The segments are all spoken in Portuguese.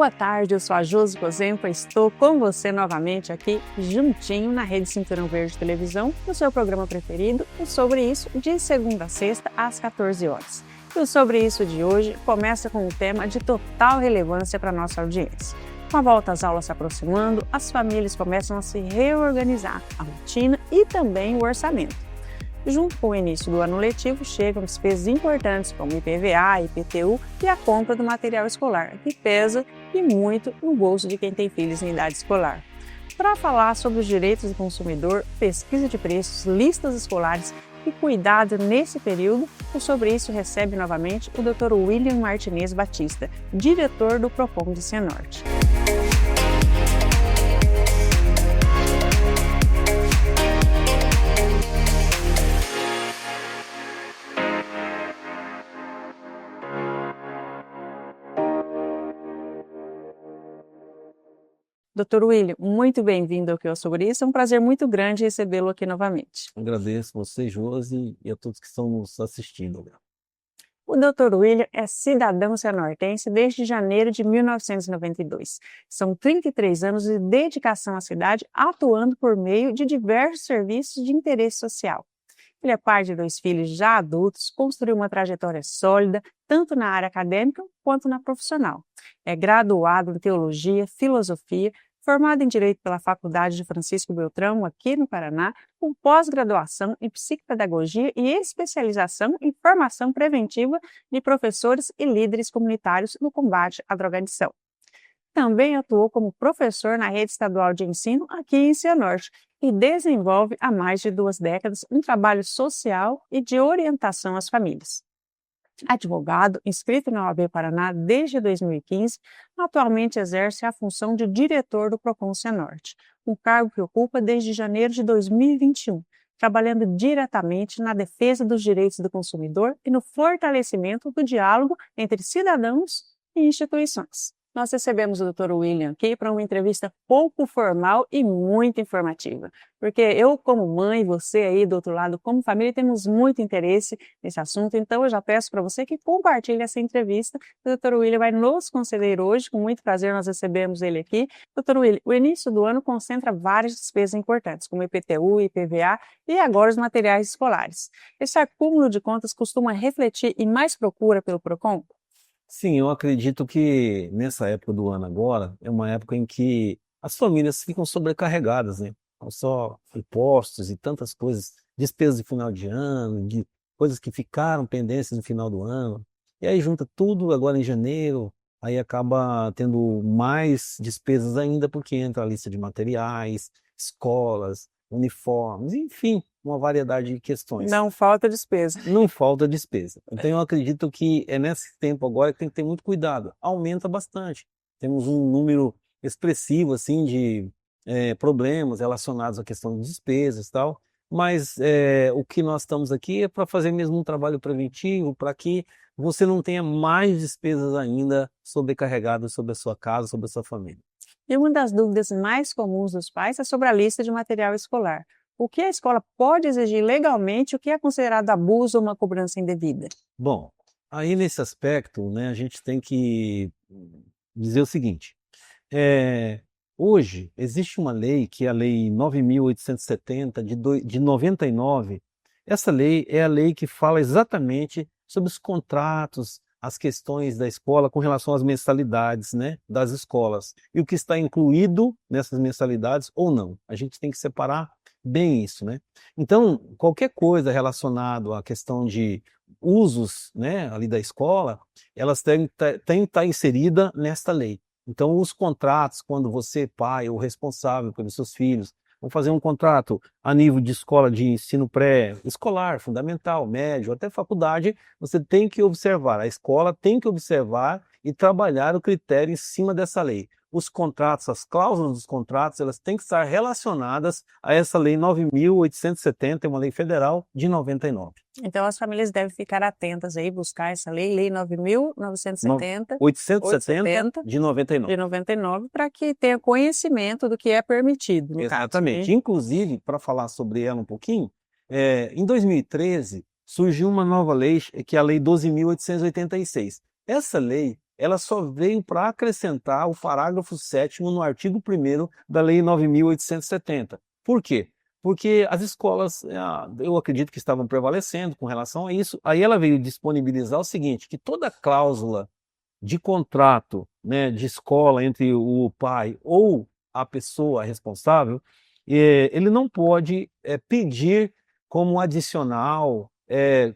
Boa tarde, eu sou a Josi Cozempa, estou com você novamente aqui, juntinho na Rede Cinturão Verde Televisão, no seu programa preferido, o Sobre Isso, de segunda a sexta, às 14 horas. E o Sobre Isso de hoje começa com um tema de total relevância para a nossa audiência. Com a volta às aulas se aproximando, as famílias começam a se reorganizar, a rotina e também o orçamento. Junto com o início do ano letivo, chegam despesas importantes como IPVA, IPTU e a compra do material escolar, que pesa e muito no bolso de quem tem filhos em idade escolar. Para falar sobre os direitos do consumidor, pesquisa de preços, listas escolares e cuidado nesse período, o Sobre Isso recebe novamente o Dr. William Martinez Batista, diretor do Procon de Cianorte. Dr. William, muito bem-vindo ao que é Sobre Isso. É um prazer muito grande recebê-lo aqui novamente. Agradeço você, Josi, e a todos que estão nos assistindo. O Dr. William é cidadão cianortense desde janeiro de 1992. São 33 anos de dedicação à cidade, atuando por meio de diversos serviços de interesse social. Ele é pai de 2 filhos já adultos, construiu uma trajetória sólida, tanto na área acadêmica quanto na profissional. É graduado em Teologia, Filosofia, formado em Direito pela Faculdade de Francisco Beltrão, aqui no Paraná, com pós-graduação em Psicopedagogia e especialização em formação preventiva de professores e líderes comunitários no combate à drogadição. Também atuou como professor na rede estadual de ensino aqui em Cianorte e desenvolve há mais de 2 décadas um trabalho social e de orientação às famílias. Advogado, inscrito na OAB Paraná desde 2015, atualmente exerce a função de diretor do Procon Cianorte, um cargo que ocupa desde janeiro de 2021, trabalhando diretamente na defesa dos direitos do consumidor e no fortalecimento do diálogo entre cidadãos e instituições. Nós recebemos o Dr. William aqui para uma entrevista pouco formal e muito informativa, porque eu, como mãe, você aí do outro lado, como família, temos muito interesse nesse assunto, então eu já peço para você que compartilhe essa entrevista. O Dr. William vai nos conceder hoje, com muito prazer nós recebemos ele aqui. Dr. William, o início do ano concentra várias despesas importantes, como IPTU, IPVA e agora os materiais escolares. Esse acúmulo de contas costuma refletir e mais procura pelo Procon? Sim, eu acredito que nessa época do ano agora, é uma época em que as famílias ficam sobrecarregadas, né? Não só impostos e tantas coisas, despesas de final de ano, de coisas que ficaram pendentes no final do ano. E aí junta tudo agora em janeiro, aí acaba tendo mais despesas ainda, porque entra a lista de materiais, escolas, uniformes, enfim, uma variedade de questões. Não falta despesa. Não falta despesa. Então eu acredito que é nesse tempo agora que tem que ter muito cuidado. Aumenta bastante. Temos um número expressivo assim de problemas relacionados à questão de despesas e tal, mas o que nós estamos aqui é para fazer mesmo um trabalho preventivo, para que você não tenha mais despesas ainda sobrecarregadas sobre a sua casa, sobre a sua família. E uma das dúvidas mais comuns dos pais é sobre a lista de material escolar. O que a escola pode exigir legalmente, o que é considerado abuso ou uma cobrança indevida? Bom, aí nesse aspecto, né, a gente tem que dizer o seguinte, hoje existe uma lei, que é a Lei 9.870 de 99, essa lei é a lei que fala exatamente sobre os contratos, as questões da escola com relação às mensalidades, né, das escolas, e o que está incluído nessas mensalidades ou não. A gente tem que separar bem isso, né? Então, qualquer coisa relacionada à questão de usos, né, ali da escola, elas têm que estar inserida nesta lei. Então, os contratos, quando você, pai ou responsável pelos seus filhos, vão fazer um contrato a nível de escola de ensino pré-escolar, fundamental, médio, até faculdade, você tem que observar, a escola tem que observar e trabalhar o critério em cima dessa lei. Os contratos, as cláusulas dos contratos, elas têm que estar relacionadas a essa lei 9.870, é uma lei federal de 99. Então as famílias devem ficar atentas aí, buscar essa lei 9.970, 870 de 99. de 99, para que tenha conhecimento do que é permitido. Exatamente. Caso, Inclusive, para falar sobre ela um pouquinho, em 2013 surgiu uma nova lei, que é a Lei 12.886. Essa lei, ela só veio para acrescentar o parágrafo 7º no artigo 1º da Lei 9.870. Por quê? Porque as escolas, eu acredito que estavam prevalecendo com relação a isso. Aí ela veio disponibilizar o seguinte, que toda cláusula de contrato, né, de escola entre o pai ou a pessoa responsável, ele não pode pedir como adicional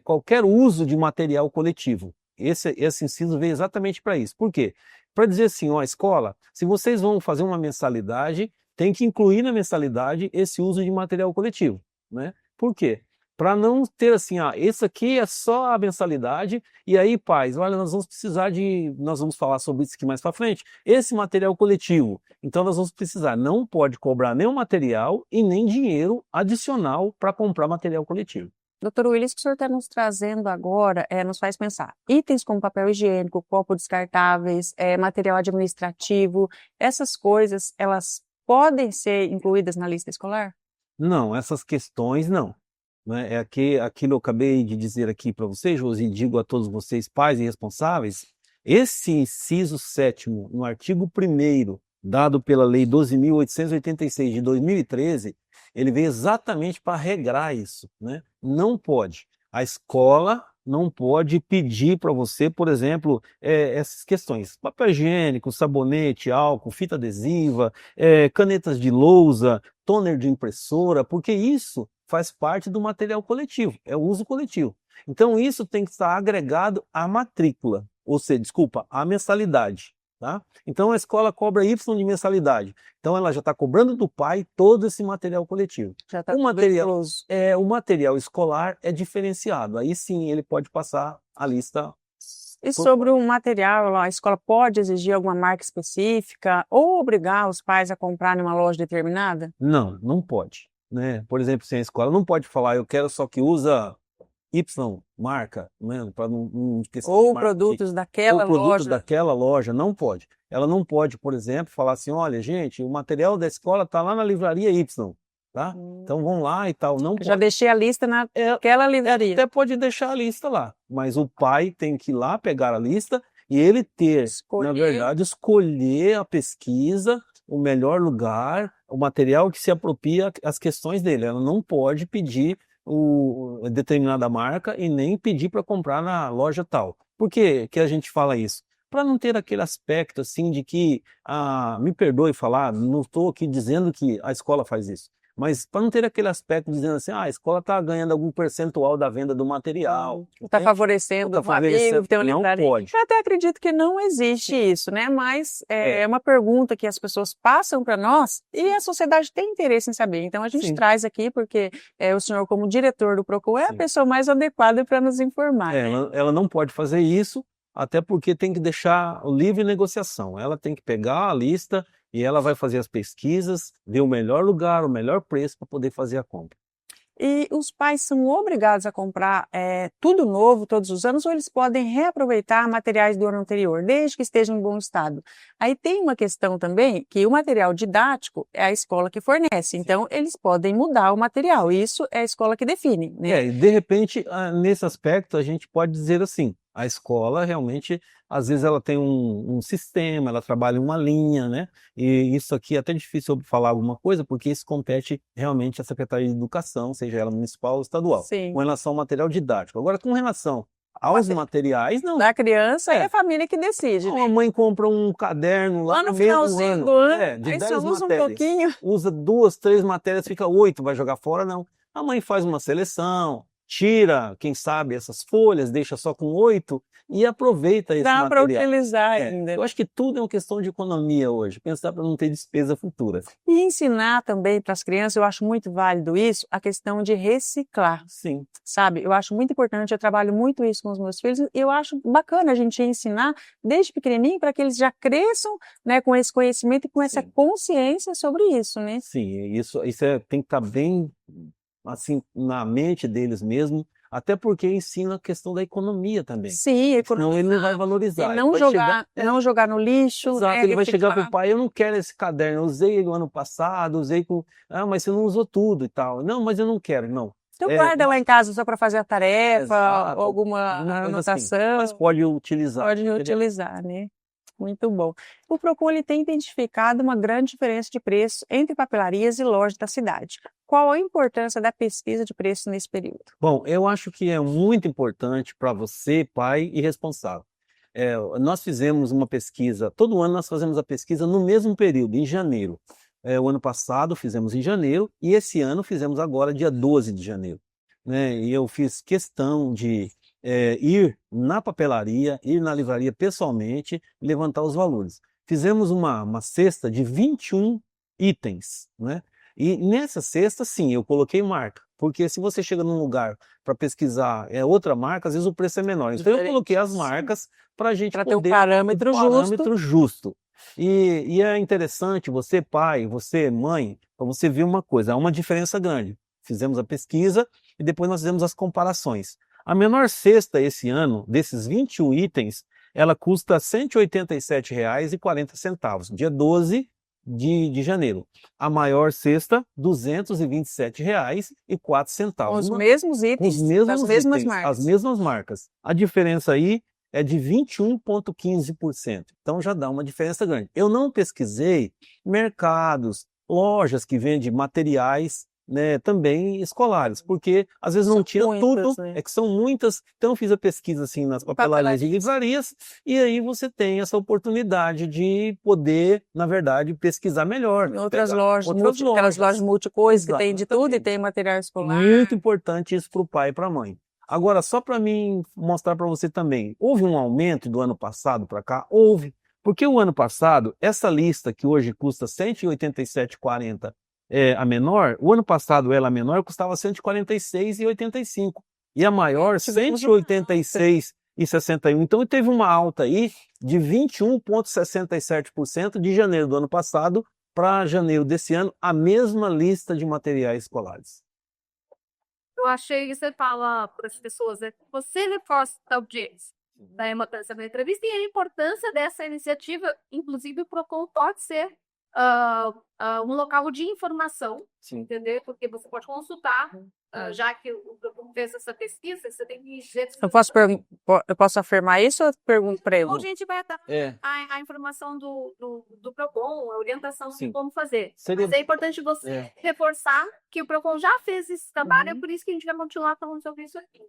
qualquer uso de material coletivo. Esse inciso veio exatamente para isso. Por quê? Para dizer assim, ó, escola, se vocês vão fazer uma mensalidade, tem que incluir na mensalidade esse uso de material coletivo, né? Por quê? Para não ter assim, esse aqui é só a mensalidade, e aí, pais, olha, nós vamos falar sobre isso aqui mais para frente, esse material coletivo, então nós vamos precisar, não pode cobrar nenhum material e nem dinheiro adicional para comprar material coletivo. Doutor Willis, o que o senhor está nos trazendo agora nos faz pensar. Itens como papel higiênico, copo descartáveis, material administrativo, essas coisas, elas podem ser incluídas na lista escolar? Não, essas questões não. Né? Aquilo que eu acabei de dizer aqui para vocês, Josi, e digo a todos vocês, pais e responsáveis, esse inciso 7º, no artigo 1º, dado pela Lei 12.886 de 2013, ele veio exatamente para regrar isso, né? Não pode. A escola não pode pedir para você, por exemplo, essas questões. Papel higiênico, sabonete, álcool, fita adesiva, canetas de lousa, toner de impressora, porque isso faz parte do material coletivo, é o uso coletivo. Então isso tem que estar agregado à matrícula, ou seja, à mensalidade. Tá? Então a escola cobra Y de mensalidade. Então ela já está cobrando do pai todo esse material coletivo. Já tá o material escolar é diferenciado. Aí sim ele pode passar a lista. E sobre o material, a escola pode exigir alguma marca específica ou obrigar os pais a comprar numa loja determinada? Não, não pode. Né? Por exemplo, se a escola não pode falar, eu quero só que usa Y marca, né? Para não esquecer. Ou produtos daquela loja. Daquela loja, não pode. Ela não pode, por exemplo, falar assim, olha, gente, o material da escola está lá na livraria Y, tá? Então vão lá e tal. Não Já deixei a lista naquela livraria. Até pode deixar a lista lá, mas o pai tem que ir lá pegar a lista e ele na verdade, escolher a pesquisa, o melhor lugar, o material que se apropria às questões dele. Ela não pode pedir determinada marca e nem pedir para comprar na loja tal. Por que a gente fala isso? Para não ter aquele aspecto assim de que, me perdoe falar, não estou aqui dizendo que a escola faz isso, mas para não ter aquele aspecto dizendo assim, a escola está ganhando algum percentual da venda do material. Está favorecendo um amigo, tem um livraria. Não pode. Eu até acredito que não existe isso, né? Mas é uma pergunta que as pessoas passam para nós e a sociedade tem interesse em saber. Então a gente traz aqui porque o senhor, como diretor do Procon, a pessoa mais adequada para nos informar. Ela não pode fazer isso, até porque tem que deixar o livre negociação. Ela tem que pegar a lista e ela vai fazer as pesquisas, ver o melhor lugar, o melhor preço para poder fazer a compra. E os pais são obrigados a comprar tudo novo todos os anos ou eles podem reaproveitar materiais do ano anterior, desde que estejam em bom estado? Aí tem uma questão também que o material didático é a escola que fornece, então eles podem mudar o material, isso é a escola que define, né? De repente, nesse aspecto, a gente pode dizer assim, a escola realmente, às vezes ela tem um sistema, ela trabalha uma linha, né? E isso aqui é até difícil falar alguma coisa, porque isso compete realmente à Secretaria de Educação, seja ela municipal ou estadual, com relação ao material didático. Agora, com relação aos materiais, não. Da criança é a família que decide. Né? A mãe compra um caderno lá no finalzinho do ano, de aí 10 só usa matérias, um pouquinho. Usa 2, 3 matérias, fica 8, vai jogar fora, não. A mãe faz uma seleção, tira, quem sabe, essas folhas, deixa só com 8 e aproveita esse material. Dá para utilizar ainda. Eu acho que tudo é uma questão de economia hoje, pensar para não ter despesa futura. E ensinar também para as crianças, eu acho muito válido isso, a questão de reciclar. Sim. Sabe, eu acho muito importante, eu trabalho muito isso com os meus filhos, e eu acho bacana a gente ensinar desde pequenininho para que eles já cresçam, né, com esse conhecimento e com essa consciência sobre isso, né? Sim, isso tem que estar bem assim na mente deles mesmo, até porque ensina a questão da economia também. Sim, economia. Senão ele não vai valorizar. Não jogar no lixo. Exato, ele vai chegar para o pai, eu não quero esse caderno, eu usei ele no ano passado, mas você não usou tudo e tal. Não, mas eu não quero, não. Então guarda lá em casa só para fazer a tarefa, exato, alguma anotação. Assim, mas pode utilizar. Pode utilizar, né? Muito bom. O Procon ele tem identificado uma grande diferença de preço entre papelarias e lojas da cidade. Qual a importância da pesquisa de preço nesse período? Bom, eu acho que é muito importante para você, pai e responsável. Nós fizemos uma pesquisa, todo ano nós fazemos a pesquisa no mesmo período, em janeiro. O ano passado fizemos em janeiro e esse ano fizemos agora, dia 12 de janeiro. Né? E eu fiz questão de ir na papelaria, ir na livraria pessoalmente e levantar os valores. Fizemos uma cesta de 21 itens, né? E nessa cesta, sim, eu coloquei marca, porque se você chega num lugar para pesquisar outra marca, às vezes o preço é menor. Então eu coloquei as marcas para a gente Para ter um poder parâmetro justo. E é interessante, você pai, você mãe, para você ver uma coisa, há uma diferença grande. Fizemos a pesquisa e depois nós fizemos as comparações. A menor cesta esse ano, desses 21 itens, ela custa R$ 187,40, dia 12 de janeiro. A maior cesta, R$ 227,04. Com os mesmos itens, das mesmas marcas. As mesmas marcas. A diferença aí é de 21,15%. Então já dá uma diferença grande. Eu não pesquisei mercados, lojas que vendem materiais, né, também escolares, porque às vezes não tinha tudo, né? Que são muitas, então eu fiz a pesquisa assim nas papelarias e livrarias, e aí você tem essa oportunidade de poder, na verdade, pesquisar melhor. Em outras lojas, aquelas lojas multicoisas que tem de tudo e tem material escolar. Muito importante isso para o pai e para a mãe. Agora, só para mim mostrar para você também, houve um aumento do ano passado para cá? Houve, porque o ano passado, essa lista que hoje custa R$ 187,40, a menor, o ano passado ela menor custava R$ 146,85 e a maior R$ 186,61. Então teve uma alta aí de 21,67% de janeiro do ano passado para janeiro desse ano, a mesma lista de materiais escolares. Eu achei que você fala para as pessoas, você reforça a audiência da importância da entrevista e a importância dessa iniciativa, inclusive o Procon pode ser um local de informação, sim, entendeu? Porque você pode consultar, já que o Procon fez essa pesquisa, você tem que... Eu posso afirmar isso ou eu pergunto para ele? A gente vai dar a informação do Procon, a orientação de como fazer. Mas é importante você reforçar que o Procon já fez esse trabalho, é por isso que a gente vai continuar falando sobre isso aqui.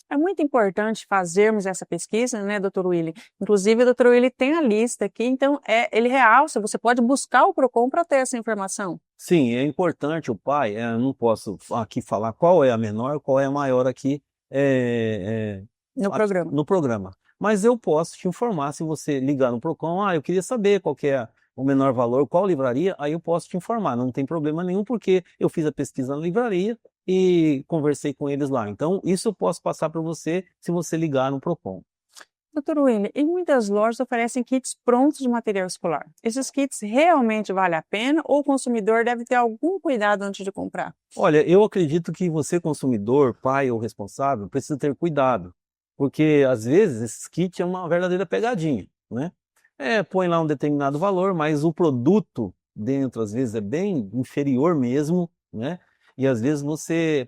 É muito importante fazermos essa pesquisa, né, Dr. Willy? Inclusive, o Dr. Willy tem a lista aqui, então ele realça, você pode buscar o Procon para ter essa informação. Sim, é importante o pai, eu não posso aqui falar qual é a menor, qual é a maior aqui no programa. Mas eu posso te informar, se você ligar no Procon, eu queria saber qual que é o menor valor, qual livraria, aí eu posso te informar, não tem problema nenhum, porque eu fiz a pesquisa na livraria e conversei com eles lá. Então, isso eu posso passar para você se você ligar no Procon. Dr. Willy, e muitas lojas oferecem kits prontos de material escolar. Esses kits realmente valem a pena ou o consumidor deve ter algum cuidado antes de comprar? Olha, eu acredito que você, consumidor, pai ou responsável, precisa ter cuidado, porque às vezes esses kits é uma verdadeira pegadinha, né? Põe lá um determinado valor, mas o produto dentro às vezes é bem inferior mesmo, né? E às vezes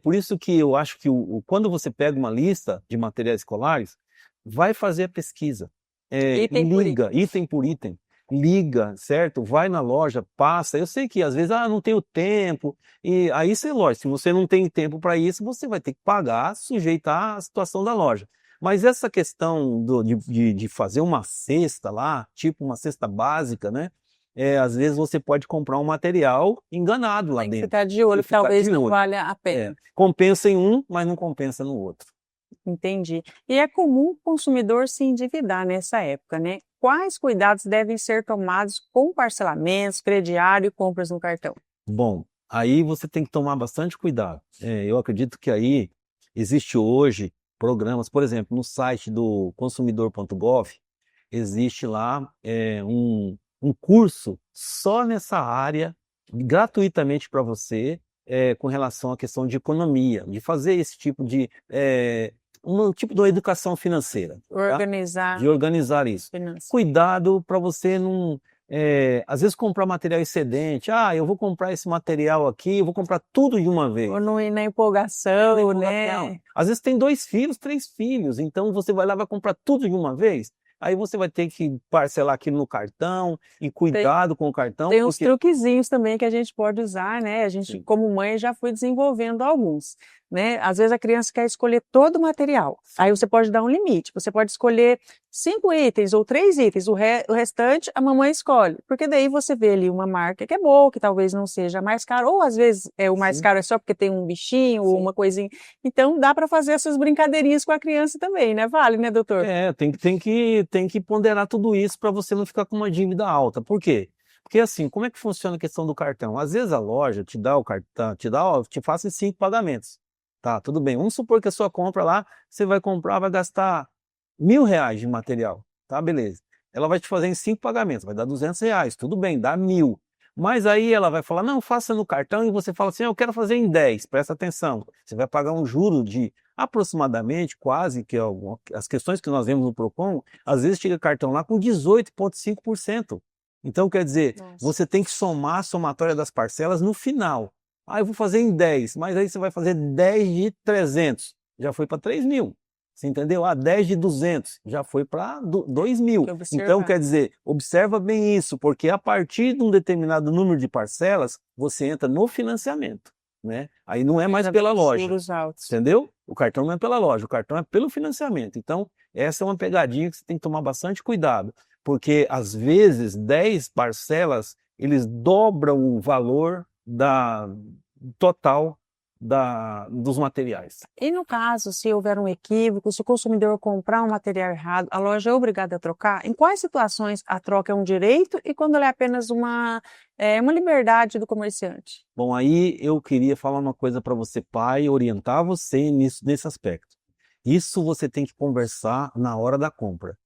por isso que eu acho que quando você pega uma lista de materiais escolares, vai fazer a pesquisa, item por item, liga, certo? Vai na loja, passa. Eu sei que às vezes, não tenho tempo, e aí lógico, se você não tem tempo para isso, você vai ter que pagar, sujeitar a situação da loja. Mas essa questão de fazer uma cesta lá, tipo uma cesta básica, né? Às vezes você pode comprar um material enganado lá dentro. Tem que ficar de olho, talvez não valha a pena. Compensa em um, mas não compensa no outro. Entendi. E é comum o consumidor se endividar nessa época, né? Quais cuidados devem ser tomados com parcelamentos, crediário e compras no cartão? Bom, aí você tem que tomar bastante cuidado. Eu acredito que aí existe hoje programas, por exemplo, no site do consumidor.gov, existe lá um curso só nessa área, gratuitamente para você, com relação à questão de economia, de fazer esse tipo de tipo de educação financeira. Organizar. Tá? De organizar isso. Cuidado para você não... às vezes comprar material excedente, eu vou comprar esse material aqui, eu vou comprar tudo de uma vez. Ou não ir na empolgação, né? Às vezes tem 2 filhos, 3 filhos, então você vai lá e vai comprar tudo de uma vez. aí você vai ter que parcelar aquilo no cartão e cuidado com o cartão. Tem uns porque... truquezinhos também que a gente pode usar, né? A gente, Sim. como mãe, já foi desenvolvendo alguns, né? Às vezes a criança quer escolher todo o material. Aí você pode dar um limite. Você pode escolher 5 itens ou 3 itens. O restante a mamãe escolhe. Porque daí você vê ali uma marca que é boa, que talvez não seja mais caro, ou às vezes o mais Sim. caro é só porque tem um bichinho ou Sim. uma coisinha. Então dá para fazer essas brincadeirinhas com a criança também, né? Vale, né, doutor? Tem que ponderar tudo isso para você não ficar com uma dívida alta. Por quê? Porque assim, como é que funciona a questão do cartão? Às vezes a loja te dá o cartão, te faça em 5 pagamentos. Tá, tudo bem. Vamos supor que a sua compra lá, você vai comprar, vai gastar R$ 1.000 de material. Tá, beleza. Ela vai te fazer em 5 pagamentos, vai dar R$ 200. Tudo bem, dá 1.000. Mas aí ela vai falar, não, faça no cartão, e você fala assim, eu quero fazer em 10, presta atenção. Você vai pagar um juro de aproximadamente, quase, que as questões que nós vemos no Procon, às vezes chega cartão lá com 18,5%. Então, quer dizer, Nossa. você tem que somar a somatória das parcelas no final. Ah, eu vou fazer em 10, mas aí você vai fazer 10 de 300, já foi para 3.000. Você entendeu? Ah, 10 de 200, já foi para 2.000. Então, quer dizer, observa bem isso, porque a partir de um determinado número de parcelas, você entra no financiamento, né? Aí não é mais pela loja, Juros altos. entendeu? O cartão não é pela loja, o cartão é pelo financiamento. Então, essa é uma pegadinha que você tem que tomar bastante cuidado, porque às vezes 10 parcelas, eles dobram o valor total dos materiais. E no caso, se houver um equívoco, se o consumidor comprar um material errado, a loja é obrigada a trocar? Em quais situações a troca é um direito e quando ela é apenas uma liberdade do comerciante? Bom, aí eu queria falar uma coisa para você, pai, orientar você nesse aspecto. Isso você tem que conversar na hora da compra.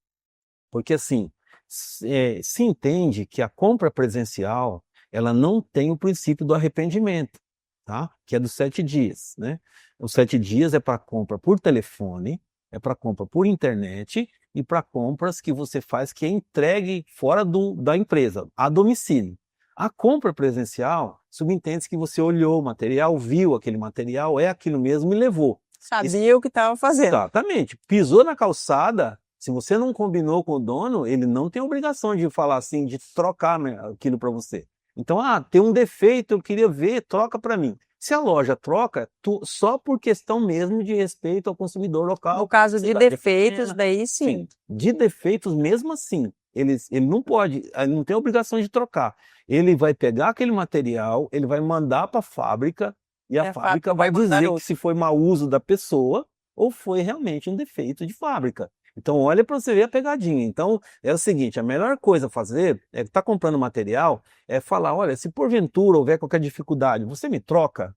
Porque assim, se entende que a compra presencial, ela não tem o princípio do arrependimento, tá? Que é dos 7 dias, né? Os 7 dias é para compra por telefone, é para compra por internet e para compras que você faz que é entregue fora da empresa, a domicílio. A compra presencial, subentende-se que você olhou o material, viu aquele material, é aquilo mesmo e levou. Sabia o que estava fazendo. Exatamente. Pisou na calçada, se você não combinou com o dono, ele não tem obrigação de falar assim, de trocar, né, aquilo para você. Então, tem um defeito, eu queria ver, troca para mim. Se a loja troca, só por questão mesmo de respeito ao consumidor local. No caso de cidade defeitos, pequena. daí sim. De defeitos mesmo assim, ele não pode, ele não tem obrigação de trocar. Ele vai pegar aquele material, ele vai mandar para a fábrica e a fábrica vai dizer que se foi mau uso da pessoa ou foi realmente um defeito de fábrica. Então, olha para você ver a pegadinha. Então, é o seguinte, a melhor coisa a fazer é que está comprando material, é falar, olha, se porventura houver qualquer dificuldade, você me troca?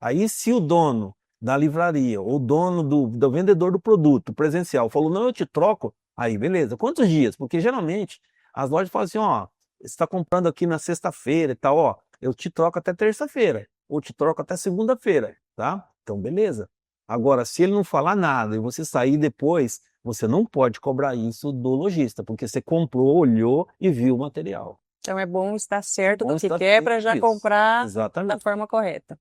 Aí, se o dono da livraria ou o dono do vendedor do produto presencial falou, não, eu te troco, aí beleza. Quantos dias? Porque geralmente as lojas falam assim, ó, você está comprando aqui na sexta-feira e tal, ó, eu te troco até terça-feira, ou te troco até segunda-feira, tá? Então, beleza. Agora, se ele não falar nada e você sair depois, você não pode cobrar isso do lojista, porque você comprou, olhou e viu o material. Então é bom estar certo do que quer para já comprar da forma correta.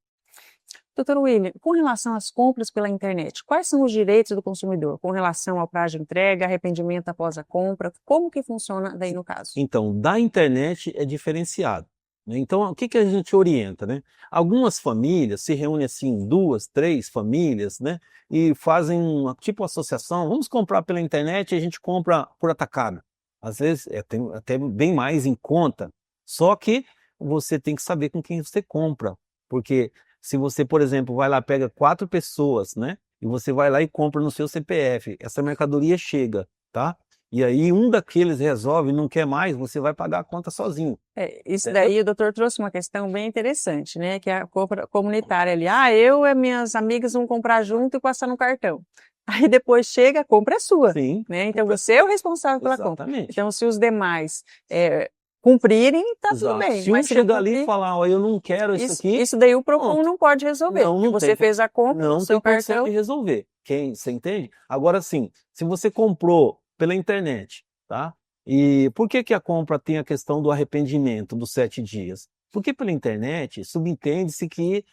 Doutor William, com relação às compras pela internet, quais são os direitos do consumidor com relação ao prazo de entrega, arrependimento após a compra? Como que funciona daí no caso? Então, da internet é diferenciado. Então, o que a gente orienta, né? Algumas famílias se reúnem assim, 2, 3 famílias, né? E fazem uma tipo associação, vamos comprar pela internet e a gente compra por atacado. Às vezes tem até bem mais em conta, só que você tem que saber com quem você compra. Porque se você, por exemplo, vai lá, pega 4 pessoas, né? E você vai lá e compra no seu CPF, essa mercadoria chega, tá? E aí um daqueles resolve, não quer mais, você vai pagar a conta sozinho. Isso daí o doutor trouxe uma questão bem interessante, né? Que é a compra comunitária ali. Eu e minhas amigas vão comprar junto e passar no cartão. Aí depois chega, a compra é sua. Sim. Né? Então você é o responsável pela compra. Então se os demais cumprirem, tá tudo bem. Se um chegar ali e falar, ó, eu não quero isso aqui... Isso daí o Procon não pode resolver. Não você fez a compra, não o seu tem cartão... de resolver. Você entende? Agora sim, se você comprou pela internet, tá? E por que a compra tem a questão do arrependimento dos 7 dias? Porque pela internet subentende-se que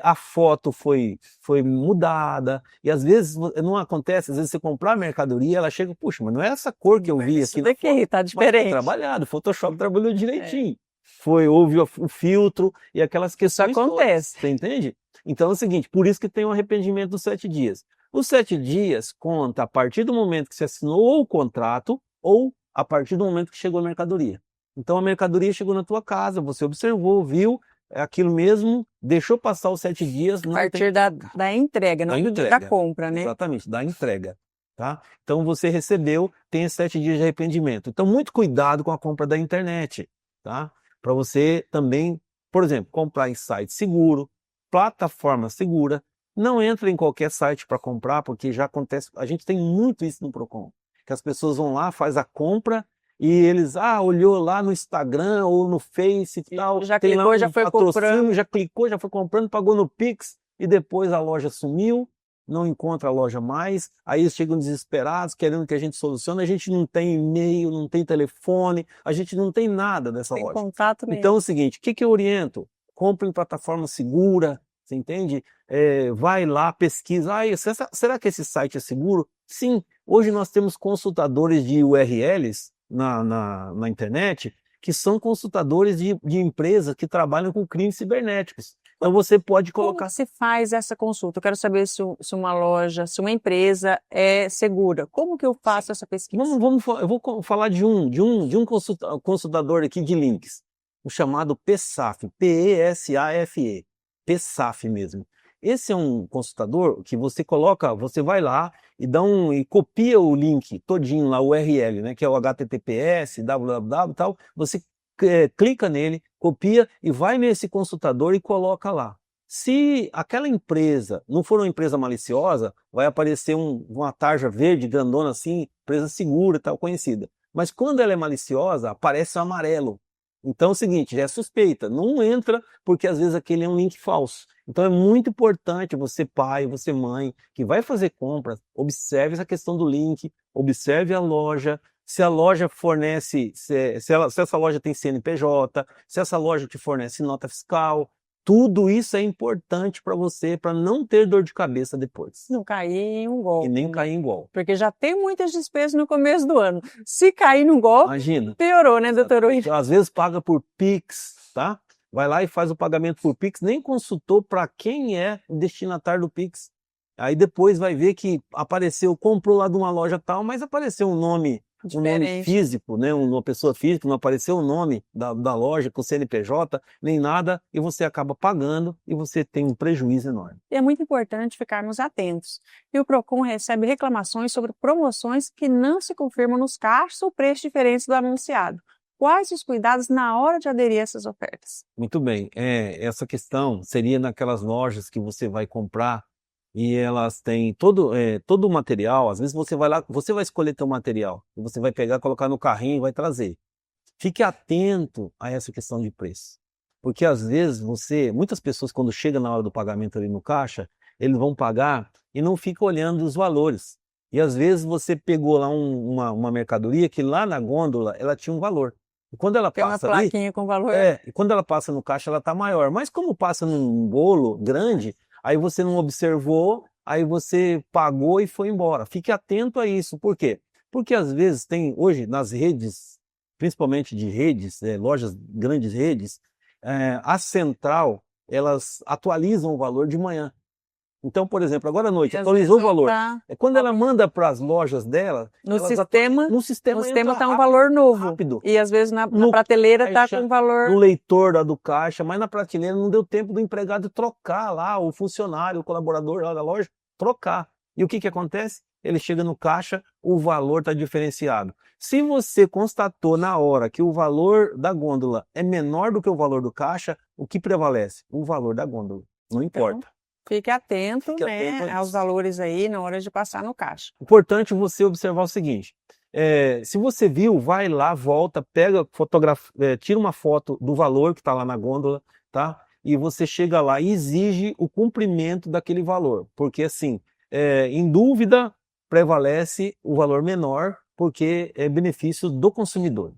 a foto foi mudada, e às vezes não acontece, às vezes você comprar a mercadoria, ela chega, puxa, mas não é essa cor que eu vi Isso aqui na daqui tá Mas foi diferente. trabalhado, o Photoshop trabalhou direitinho. Houve o filtro e aquelas questões todas, acontece. você entende? Então é o seguinte, por isso que tem o arrependimento dos 7 dias. Os 7 dias conta a partir do momento que você assinou o contrato ou a partir do momento que chegou a mercadoria. Então a mercadoria chegou na tua casa, você observou, viu, é aquilo mesmo, deixou passar os 7 dias, A não partir tem da entrega, não da entrega. compra, né? Exatamente, da entrega. Tá? Então você recebeu, tem esses 7 dias de arrependimento. Então muito cuidado com a compra da internet, tá? Para você também, por exemplo, comprar em site seguro, plataforma segura. Não entra em qualquer site para comprar, porque já acontece, a gente tem muito isso no Procon, que as pessoas vão lá, faz a compra e eles, olhou lá no Instagram ou no Face e tal, Já tem lá clicou, já foi patrocínio, comprando. já clicou, já foi comprando, pagou no Pix e depois a loja sumiu, não encontra a loja mais, aí eles chegam desesperados, querendo que a gente solucione, a gente não tem e-mail, não tem telefone, a gente não tem nada dessa Sem loja. contato nenhum. Então é o seguinte, o que eu oriento? Compre em plataforma segura, você entende? Vai lá, pesquisa, será que esse site é seguro? Sim, hoje nós temos consultadores de URLs na internet, que são consultadores de empresas que trabalham com crimes cibernéticos. Então você pode Como colocar... que se faz essa consulta? Eu quero saber se uma loja, se uma empresa é segura. Como que eu faço essa pesquisa? Eu vou falar de um consultador aqui de links, o chamado PESAF, P-E-S-A-F-E, PESAF mesmo. Esse é um consultador que você coloca, você vai lá e copia o link todinho lá, o URL, né, que é o HTTPS, www, tal, você clica nele, copia e vai nesse consultador e coloca lá. Se aquela empresa não for uma empresa maliciosa, vai aparecer uma tarja verde, grandona assim, empresa segura, tal, conhecida. Mas quando ela é maliciosa, aparece o amarelo. Então é o seguinte, já é suspeita, não entra porque às vezes aquele é um link falso. Então é muito importante você pai, você mãe, que vai fazer compras, observe essa questão do link, observe a loja, se a loja fornece, se essa loja tem CNPJ, se essa loja te fornece nota fiscal, tudo isso é importante para você, para não ter dor de cabeça depois. Não cair em um golpe. E nem cair em golpe. Porque já tem muitas despesas no começo do ano. Se cair num golpe, imagina, piorou, né, doutor William? Às vezes paga por Pix, tá? Vai lá e faz o pagamento por Pix, nem consultou para quem é o destinatário do Pix. Aí depois vai ver que apareceu, comprou lá de uma loja tal, mas apareceu um nome físico, né? Uma pessoa física, não apareceu o nome da loja com CNPJ, nem nada, e você acaba pagando e você tem um prejuízo enorme. E é muito importante ficarmos atentos. E o Procon recebe reclamações sobre promoções que não se confirmam nos caixas ou preços diferentes do anunciado. Quais os cuidados na hora de aderir a essas ofertas? Muito bem, essa questão seria naquelas lojas que você vai comprar e elas têm todo o material, às vezes você vai lá, você vai escolher teu material, e você vai pegar, colocar no carrinho e vai trazer. Fique atento a essa questão de preço, porque às vezes muitas pessoas quando chega na hora do pagamento ali no caixa, eles vão pagar e não ficam olhando os valores. E às vezes você pegou lá uma mercadoria que lá na gôndola ela tinha um valor. E quando ela Tem uma passa ali, plaquinha com valor. e quando ela passa no caixa ela tá maior, mas como passa num bolo grande, aí você não observou, aí você pagou e foi embora. Fique atento a isso. Por quê? Porque às vezes tem hoje nas redes, principalmente de redes, lojas, grandes redes, a central, elas atualizam o valor de manhã. Então, por exemplo, agora à noite, atualizou o valor. Quando ela manda para as lojas dela, no sistema está um rápido, valor novo. Rápido. E às vezes na prateleira está com um valor... No leitor lá do caixa, mas na prateleira não deu tempo do empregado trocar lá, o funcionário, o colaborador lá da loja, trocar. E o que acontece? Ele chega no caixa, o valor está diferenciado. Se você constatou na hora que o valor da gôndola é menor do que o valor do caixa, o que prevalece? O valor da gôndola. Não importa. Então, fique atento, aos valores aí na hora de passar no caixa. Importante você observar o seguinte, se você viu, vai lá, volta, pega, tira uma foto do valor que está lá na gôndola, tá? E você chega lá e exige o cumprimento daquele valor, porque assim, em dúvida, prevalece o valor menor, porque é benefício do consumidor.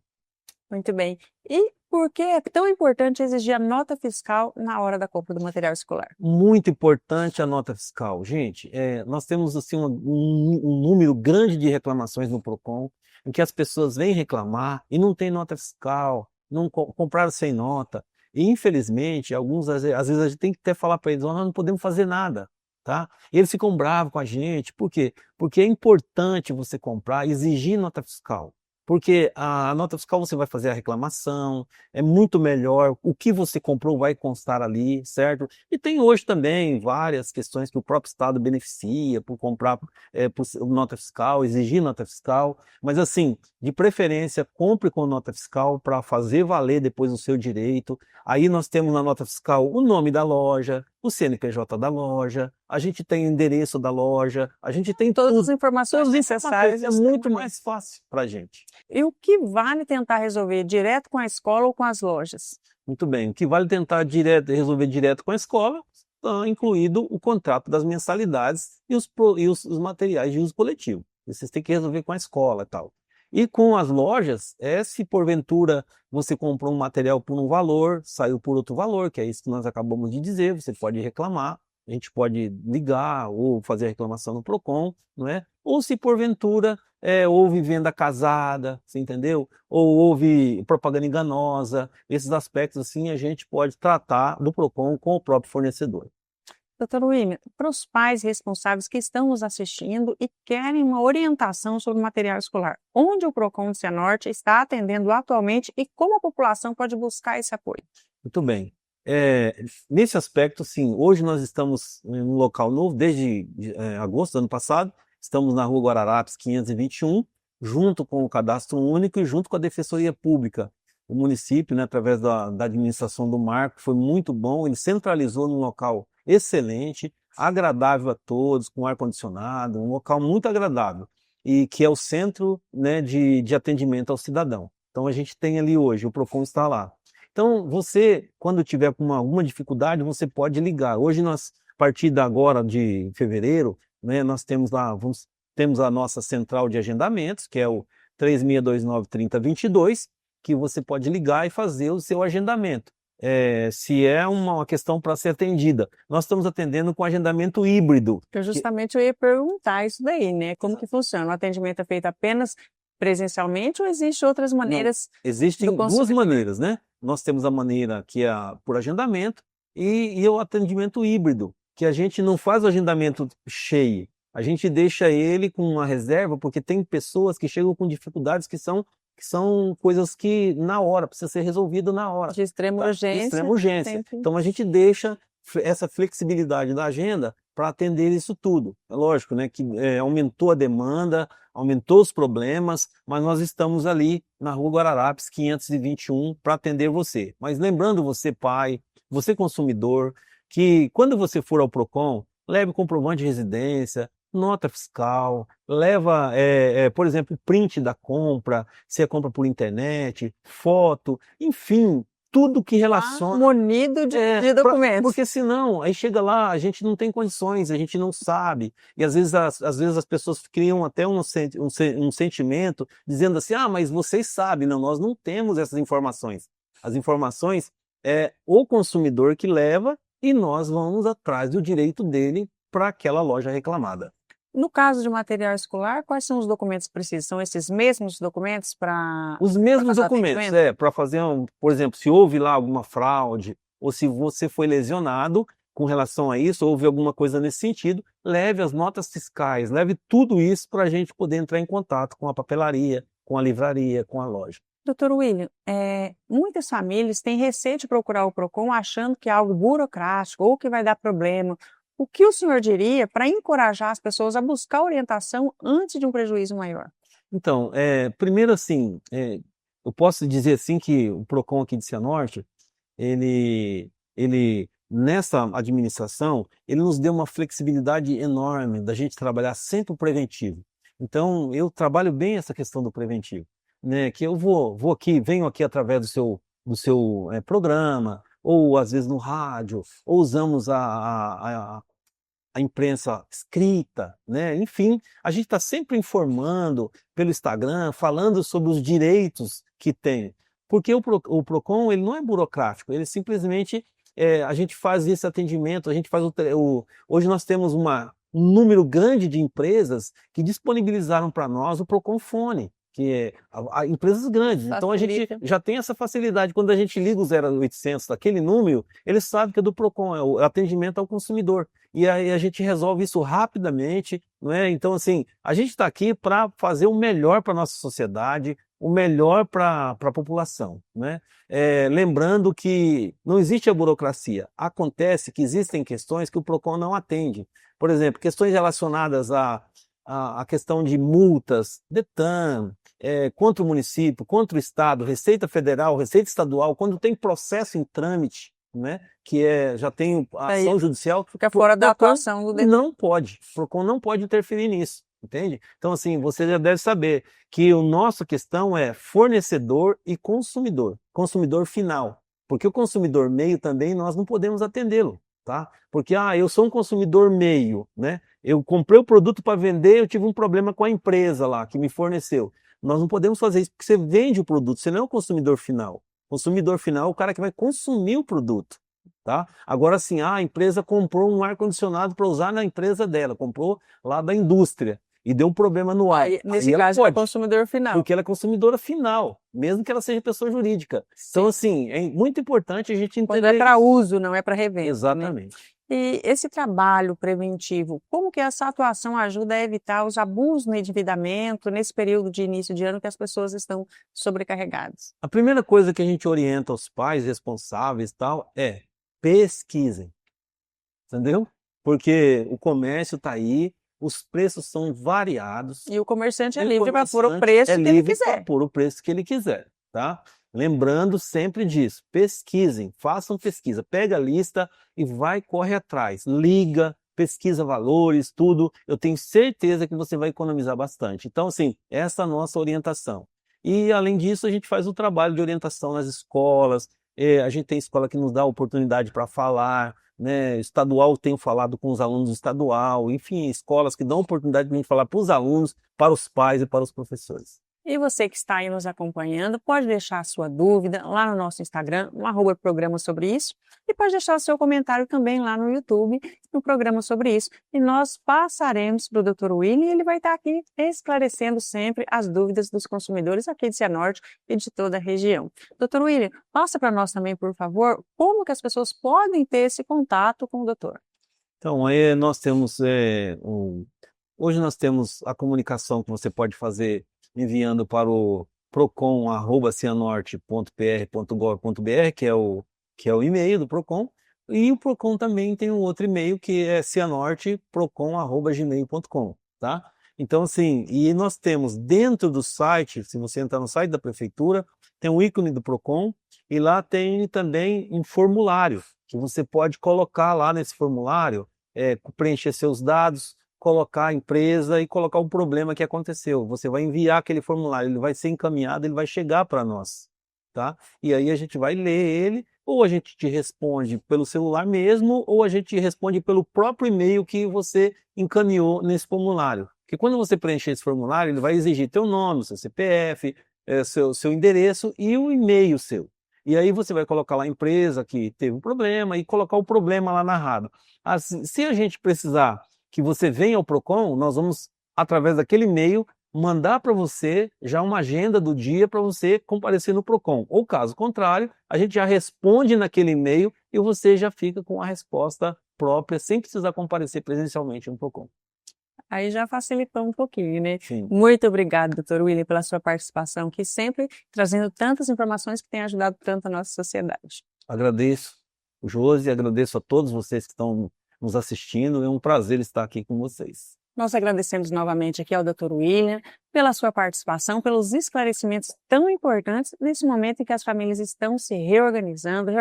Muito bem. E Por que é tão importante exigir a nota fiscal na hora da compra do material escolar? Muito importante a nota fiscal. Gente, nós temos assim um número grande de reclamações no Procon, em que as pessoas vêm reclamar e não tem nota fiscal, não compraram sem nota. E infelizmente, alguns às vezes a gente tem que até falar para eles: "Ó, nós não podemos fazer nada", tá? E eles ficam bravos com a gente. Por quê? Porque é importante você comprar e exigir nota fiscal. Porque a nota fiscal você vai fazer a reclamação, é muito melhor, o que você comprou vai constar ali, certo? E tem hoje também várias questões que o próprio Estado beneficia por comprar por nota fiscal, exigir nota fiscal, mas assim, de preferência, compre com nota fiscal para fazer valer depois o seu direito. Aí nós temos na nota fiscal o nome da loja, o CNPJ da loja, a gente tem o endereço da loja, a gente tem Todas tudo. as informações necessárias. É muito mais fácil para a gente. E o que vale tentar resolver direto com a escola ou com as lojas? Muito bem. O que vale tentar resolver direto com a escola, está incluído o contrato das mensalidades e os materiais de uso coletivo. Vocês têm que resolver com a escola e tal. E com as lojas, se porventura você comprou um material por um valor, saiu por outro valor, que é isso que nós acabamos de dizer, você pode reclamar, a gente pode ligar ou fazer a reclamação no Procon, não é? Ou se porventura houve venda casada, você entendeu? Ou houve propaganda enganosa, esses aspectos assim a gente pode tratar do Procon com o próprio fornecedor. Doutor William, para os pais responsáveis que estão nos assistindo e querem uma orientação sobre material escolar, onde o Procon do Cianorte está atendendo atualmente e como a população pode buscar esse apoio? Muito bem. Nesse aspecto, sim, hoje nós estamos em um local novo, desde agosto do ano passado, estamos na Rua Guararapes 521, junto com o Cadastro Único e junto com a Defensoria Pública. O município, né, através da administração do Marco, foi muito bom, ele centralizou num local excelente, agradável a todos, com ar-condicionado, um local muito agradável, e que é o centro, né, de atendimento ao cidadão. Então a gente tem ali hoje, o Procon está lá. Então você, quando tiver com alguma dificuldade, você pode ligar. Hoje nós, a partir de agora de fevereiro, né, nós temos lá, temos a nossa central de agendamentos, que é o 3629-3022, que você pode ligar e fazer o seu agendamento. Se é uma questão para ser atendida. Nós estamos atendendo com agendamento híbrido. Justamente eu ia perguntar isso daí, né? Como que funciona? O atendimento é feito apenas presencialmente ou existem outras maneiras? Não, existem duas maneiras, né? Nós temos a maneira que é por agendamento e o atendimento híbrido, que a gente não faz o agendamento cheio, a gente deixa ele com uma reserva, porque tem pessoas que chegam com dificuldades que são coisas que na hora, precisa ser resolvido na hora. De extrema urgência. De extrema urgência. Sempre. Então a gente deixa essa flexibilidade da agenda para atender isso tudo. É lógico, né, que aumentou a demanda, aumentou os problemas, mas nós estamos ali na Rua Guararapes 521 para atender você. Mas lembrando você, pai, você consumidor, que quando você for ao Procon, leve comprovante de residência, nota fiscal, leva, por exemplo, print da compra, se é compra por internet, foto, enfim, tudo que relaciona. Munido de documentos. Porque senão, aí chega lá, a gente não tem condições, a gente não sabe. E às vezes as pessoas criam até um sentimento dizendo assim: ah, mas vocês sabem. Não, nós não temos essas informações. As informações é o consumidor que leva e nós vamos atrás do direito dele para aquela loja reclamada. No caso de material escolar, quais são os documentos precisos? São esses mesmos documentos para... Os mesmos documentos, para fazer, por exemplo, se houve lá alguma fraude, ou se você foi lesionado com relação a isso, houve alguma coisa nesse sentido, leve as notas fiscais, leve tudo isso para a gente poder entrar em contato com a papelaria, com a livraria, com a loja. Doutor William, muitas famílias têm receio de procurar o Procon achando que é algo burocrático ou que vai dar problema. O que o senhor diria para encorajar as pessoas a buscar orientação antes de um prejuízo maior? Então, primeiro assim, eu posso dizer assim que o Procon aqui de Cianorte, ele nessa administração, ele nos deu uma flexibilidade enorme da gente trabalhar sempre o preventivo. Então, eu trabalho bem essa questão do preventivo, né? Que eu venho aqui através do seu programa, ou às vezes no rádio, ou usamos a imprensa escrita, né? Enfim, a gente está sempre informando pelo Instagram, falando sobre os direitos que tem. Porque o PROCON ele não é burocrático, ele simplesmente, a gente faz esse atendimento, a gente faz hoje nós temos um número grande de empresas que disponibilizaram para nós o PROCON Fone, que é empresas grandes. Então a gente já tem essa facilidade. Quando a gente liga o 0800 daquele número, eles sabem que é do PROCON, é o atendimento ao consumidor. E aí a gente resolve isso rapidamente, não é? Então, assim, a gente está aqui para fazer o melhor para a nossa sociedade, o melhor para a população, né? Lembrando que não existe a burocracia. Acontece que existem questões que o PROCON não atende. Por exemplo, questões relacionadas à questão de multas, DETRAN, contra o município, contra o Estado, Receita Federal, Receita Estadual, quando tem processo em trâmite, né, que já tem a ação judicial, fica fora da atuação do DETRAN. Não pode, o PROCON não pode interferir nisso, entende? Então, assim, você já deve saber que a nossa questão é fornecedor e consumidor final, porque o consumidor meio também nós não podemos atendê-lo, tá? Porque, eu sou um consumidor meio, né? Eu comprei o produto para vender, eu tive um problema com a empresa lá que me forneceu. Nós não podemos fazer isso porque você vende o produto, você não é o consumidor final. O consumidor final é o cara que vai consumir o produto, tá? Agora sim, a empresa comprou um ar-condicionado para usar na empresa dela, comprou lá da indústria e deu um problema no ar. Nesse caso, é consumidor final. Porque ela é consumidora final, mesmo que ela seja pessoa jurídica. Sim. Então, assim, é muito importante a gente entender. Quando é para uso, não é para revenda. Exatamente. Né? E esse trabalho preventivo, como que essa atuação ajuda a evitar os abusos no endividamento nesse período de início de ano que as pessoas estão sobrecarregadas? A primeira coisa que a gente orienta aos pais responsáveis e tal é pesquisem, entendeu? Porque o comércio está aí, os preços são variados. E o comerciante é livre para pôr o preço que ele quiser. Para pôr o preço que ele quiser, tá? Lembrando sempre disso, pesquisem, façam pesquisa, pega a lista e corre atrás, liga, pesquisa valores, tudo, eu tenho certeza que você vai economizar bastante. Então, assim, essa é a nossa orientação. E, além disso, a gente faz o trabalho de orientação nas escolas, a gente tem escola que nos dá oportunidade para falar, né? Estadual, tenho falado com os alunos estadual, enfim, escolas que dão oportunidade de a gente falar para os alunos, para os pais e para os professores. E você que está aí nos acompanhando, pode deixar a sua dúvida lá no nosso Instagram, no @programa sobre isso, e pode deixar o seu comentário também lá no YouTube, no programa sobre isso. E nós passaremos para o Dr. William e ele vai estar aqui esclarecendo sempre as dúvidas dos consumidores aqui de Cianorte e de toda a região. Dr. William, passa para nós também, por favor, como que as pessoas podem ter esse contato com o doutor. Então, nós temos, hoje nós temos a comunicação que você pode fazer enviando para o procon@cianorte.pr.gov.br, que é o e-mail do Procon, e o Procon também tem um outro e-mail que é cianorteprocon@gmail.com, tá? Então, assim, e nós temos dentro do site, se você entrar no site da prefeitura, tem um ícone do Procon e lá tem também um formulário que você pode colocar lá nesse formulário, preencher seus dados, colocar a empresa e colocar o problema que aconteceu. Você vai enviar aquele formulário, ele vai ser encaminhado, ele vai chegar para nós, tá? E aí a gente vai ler ele, ou a gente te responde pelo celular mesmo, ou a gente te responde pelo próprio e-mail que você encaminhou nesse formulário. Porque quando você preencher esse formulário, ele vai exigir teu nome, seu CPF, seu endereço e o e-mail seu. E aí você vai colocar lá a empresa que teve um problema e colocar o problema lá narrado. Se a gente precisar que você venha ao Procon, nós vamos, através daquele e-mail, mandar para você já uma agenda do dia para você comparecer no Procon. Ou caso contrário, a gente já responde naquele e-mail e você já fica com a resposta própria, sem precisar comparecer presencialmente no Procon. Aí já facilitou um pouquinho, né? Sim. Muito obrigado, Dr. William, pela sua participação aqui, sempre trazendo tantas informações que têm ajudado tanto a nossa sociedade. Agradeço, Josi, agradeço a todos vocês que estão nos assistindo, é um prazer estar aqui com vocês. Nós agradecemos novamente aqui ao Dr. William pela sua participação, pelos esclarecimentos tão importantes nesse momento em que as famílias estão se reorganizando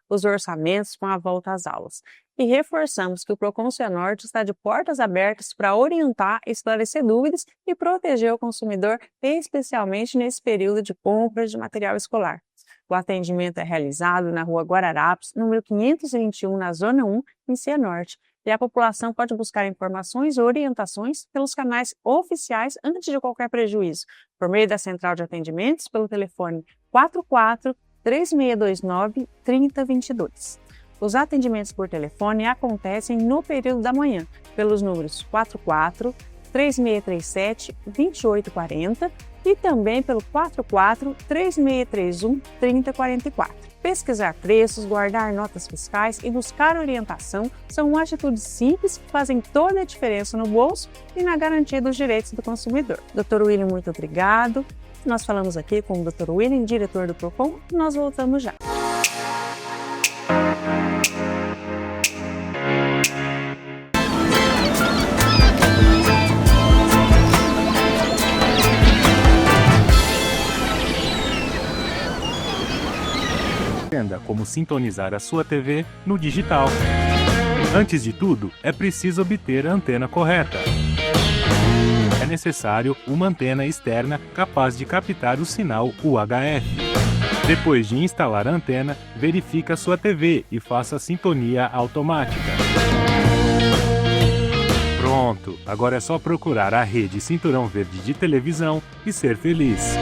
os orçamentos com a volta às aulas. E reforçamos que o Procon Cianorte está de portas abertas para orientar, esclarecer dúvidas e proteger o consumidor, especialmente nesse período de compra de material escolar. O atendimento é realizado na Rua Guararapes, número 521, na Zona 1, em Cianorte. e a população pode buscar informações e orientações pelos canais oficiais antes de qualquer prejuízo, por meio da central de atendimentos pelo telefone 44 3629 3022. Os atendimentos por telefone acontecem no período da manhã, pelos números 44 3637 2840 e também pelo 44 3631 3044. Pesquisar preços, guardar notas fiscais e buscar orientação são atitudes simples que fazem toda a diferença no bolso e na garantia dos direitos do consumidor. Dr. William, muito obrigado. Nós falamos aqui com o Dr. William, diretor do Procon, e nós voltamos já. Aprenda como sintonizar a sua TV no digital. Antes de tudo, é preciso obter a antena correta. É necessário uma antena externa capaz de captar o sinal UHF. Depois de instalar a antena, verifique a sua TV e faça a sintonia automática. Pronto! Agora é só procurar a rede Cinturão Verde de televisão e ser feliz.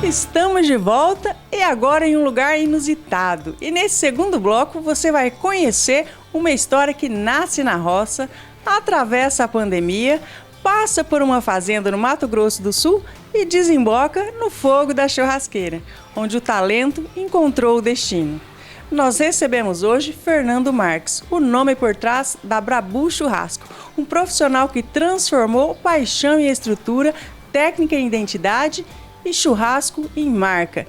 Estamos de volta e agora em um lugar inusitado. E nesse segundo bloco você vai conhecer uma história que nasce na roça, atravessa a pandemia, passa por uma fazenda no Mato Grosso do Sul e desemboca no fogo da churrasqueira, onde o talento encontrou o destino. Nós recebemos hoje Fernando Marques, o nome por trás da Brabu Churrasco, um profissional que transformou paixão em estrutura, técnica em identidade e churrasco em marca.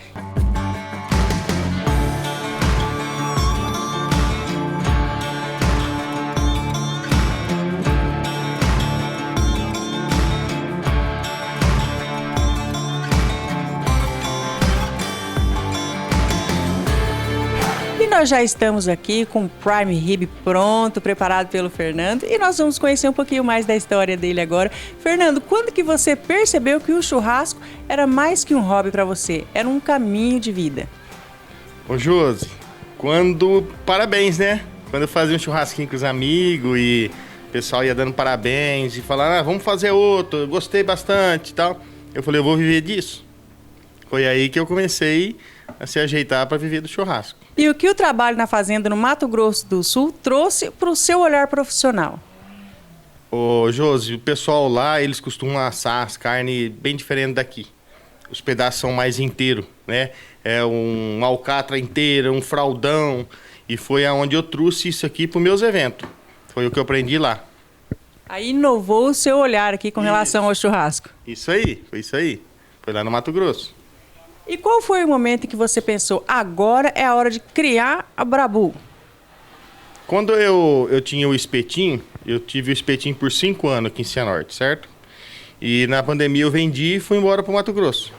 E nós já estamos aqui com o Prime Rib pronto, preparado pelo Fernando, e nós vamos conhecer um pouquinho mais da história dele agora. Fernando, quando que você percebeu que o churrasco era mais que um hobby para você, era um caminho de vida? Ô Josi, parabéns, né? Quando eu fazia um churrasquinho com os amigos e o pessoal ia dando parabéns e falando, vamos fazer outro, eu gostei bastante e tal. Eu falei, eu vou viver disso. Foi aí que eu comecei a se ajeitar para viver do churrasco. E o que o trabalho na fazenda no Mato Grosso do Sul trouxe para o seu olhar profissional? Ô Josi, o pessoal lá, eles costumam assar as carnes bem diferente daqui. Os pedaços são mais inteiros, né? É um alcatra inteira, um fraldão. E foi aonde eu trouxe isso aqui para os meus eventos. Foi o que eu aprendi lá. Aí inovou o seu olhar aqui com relação ao churrasco. Isso aí, foi isso aí. Foi lá no Mato Grosso. E qual foi o momento em que você pensou, agora é a hora de criar a Brabu? Quando eu tinha o espetinho, eu tive o espetinho por 5 anos aqui em Cianorte, certo? E na pandemia eu vendi e fui embora para o Mato Grosso.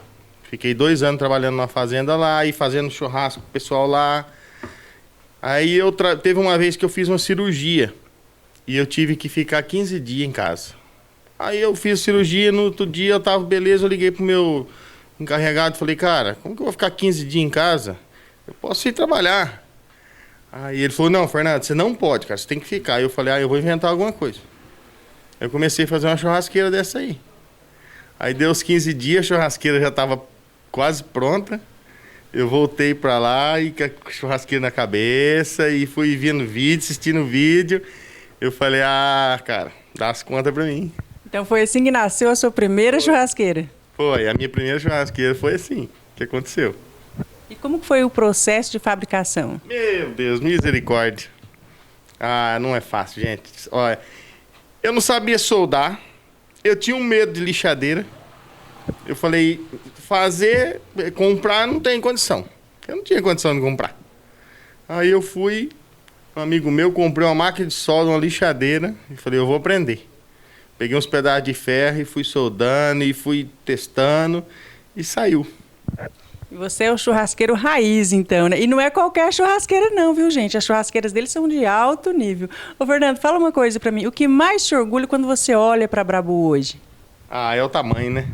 Fiquei 2 anos trabalhando na fazenda lá e fazendo churrasco com o pessoal lá. Aí teve uma vez que eu fiz uma cirurgia e eu tive que ficar 15 dias em casa. Aí eu fiz cirurgia, no outro dia eu tava beleza, eu liguei pro meu encarregado e falei, cara, como que eu vou ficar 15 dias em casa? Eu posso ir trabalhar. Aí ele falou, não, Fernando, você não pode, cara, você tem que ficar. Aí eu falei, eu vou inventar alguma coisa. Eu comecei a fazer uma churrasqueira dessa aí. Aí deu os 15 dias, a churrasqueira já estava quase pronta. Eu voltei pra lá e com a churrasqueira na cabeça e fui vendo vídeo, assistindo vídeo. Eu falei, cara, dá as contas pra mim. Então foi assim que nasceu a sua primeira churrasqueira? Foi, a minha primeira churrasqueira foi assim que aconteceu. E como que foi o processo de fabricação? Meu Deus, misericórdia. Não é fácil, gente. Olha, eu não sabia soldar, eu tinha um medo de lixadeira. Eu falei, comprar não tem condição. Eu não tinha condição de comprar. Aí eu fui, um amigo meu comprei uma máquina de solda, uma lixadeira, e falei, eu vou aprender. Peguei uns pedaços de ferro e fui soldando e fui testando e saiu. E você é o churrasqueiro raiz, então, né? E não é qualquer churrasqueira não, viu, gente? As churrasqueiras deles são de alto nível. Ô, Fernando, fala uma coisa pra mim. O que mais te orgulha quando você olha pra Brabu hoje? É o tamanho, né?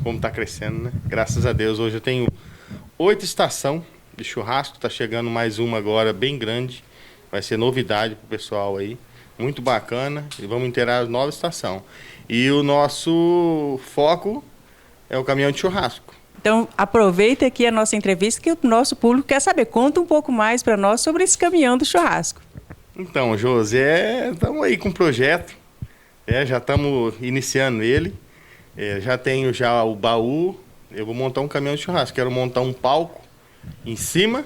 Como tá crescendo, né? Graças a Deus, hoje eu tenho 8 estações de churrasco. Tá chegando mais uma agora, bem grande. Vai ser novidade pro pessoal aí. Muito bacana. E vamos inteirar a nova estação. E o nosso foco é o caminhão de churrasco. Então, aproveita aqui a nossa entrevista que o nosso público quer saber. Conta um pouco mais para nós sobre esse caminhão do churrasco. Então, José, estamos aí com um projeto. Já estamos iniciando ele. Já tenho o baú. Eu vou montar um caminhão de churrasco. Quero montar um palco em cima